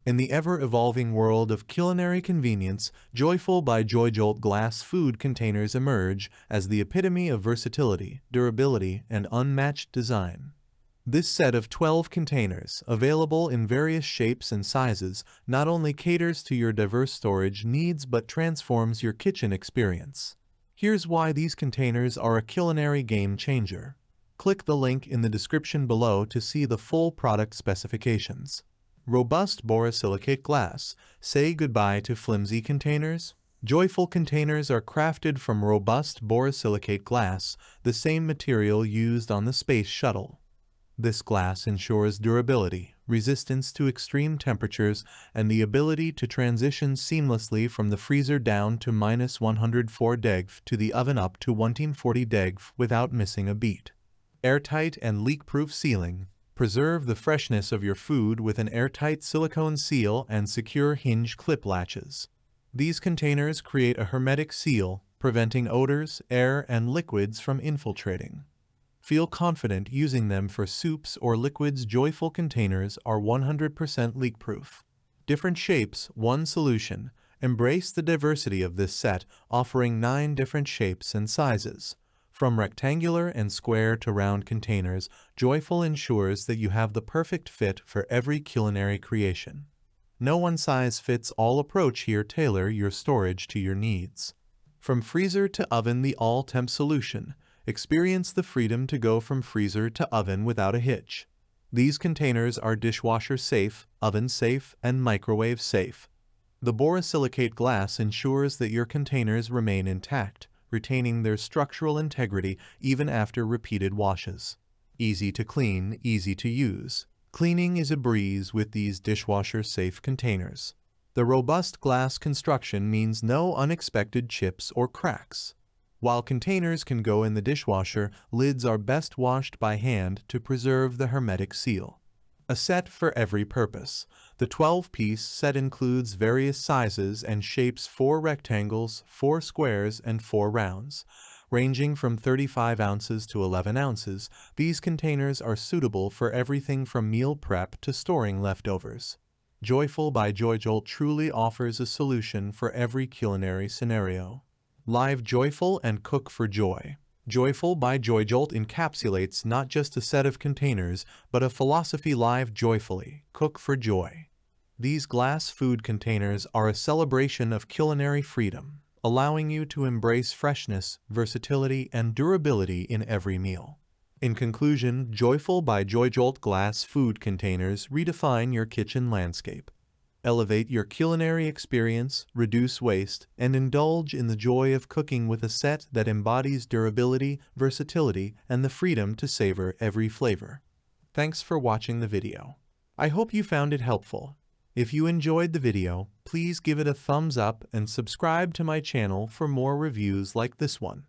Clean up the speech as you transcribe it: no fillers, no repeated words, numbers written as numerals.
In the ever-evolving world of culinary convenience, JoyFul by JoyJolt glass food containers emerge as the epitome of versatility, durability, and unmatched design. This set of 12 containers, available in various shapes and sizes, not only caters to your diverse storage needs but transforms your kitchen experience. Here's why these containers are a culinary game changer. Click the link in the description below to see the full product specifications. Robust borosilicate glass. Say goodbye to flimsy containers. JoyFul containers are crafted from robust borosilicate glass, the same material used on the Space Shuttle. This glass ensures durability, resistance to extreme temperatures, and the ability to transition seamlessly from the freezer down to -104 to the oven up to 140 without missing a beat. Airtight and leak-proof sealing. Preserve the freshness of your food with an airtight silicone seal and secure hinge clip latches. These containers create a hermetic seal, preventing odors, air, and liquids from infiltrating. Feel confident using them for soups or liquids. JoyFul containers are 100% leak-proof. Different shapes, one solution. Embrace the diversity of this set, offering 9 different shapes and sizes. From rectangular and square to round containers, JoyFul ensures that you have the perfect fit for every culinary creation. No one-size-fits-all approach here. Tailor your storage to your needs. From freezer to oven, the all-temp solution. Experience the freedom to go from freezer to oven without a hitch. These containers are dishwasher-safe, oven-safe, and microwave-safe. The borosilicate glass ensures that your containers remain intact, retaining their structural integrity even after repeated washes. Easy to clean, easy to use. Cleaning is a breeze with these dishwasher-safe containers. The robust glass construction means no unexpected chips or cracks. While containers can go in the dishwasher, lids are best washed by hand to preserve the hermetic seal. A set for every purpose. The 12-piece set includes various sizes and shapes: 4 rectangles, 4 squares, and 4 rounds. Ranging from 35 ounces to 11 ounces, these containers are suitable for everything from meal prep to storing leftovers. JoyFul by JoyJolt truly offers a solution for every culinary scenario. Live JoyFul and cook for joy. JoyFul by JoyJolt encapsulates not just a set of containers, but a philosophy: live joyfully, cook for joy. These glass food containers are a celebration of culinary freedom, allowing you to embrace freshness, versatility, and durability in every meal. In conclusion, JoyFul by JoyJolt glass food containers redefine your kitchen landscape. Elevate your culinary experience, reduce waste, and indulge in the joy of cooking with a set that embodies durability, versatility, and the freedom to savor every flavor. Thanks for watching the video. I hope you found it helpful. If you enjoyed the video, please give it a thumbs up and subscribe to my channel for more reviews like this one.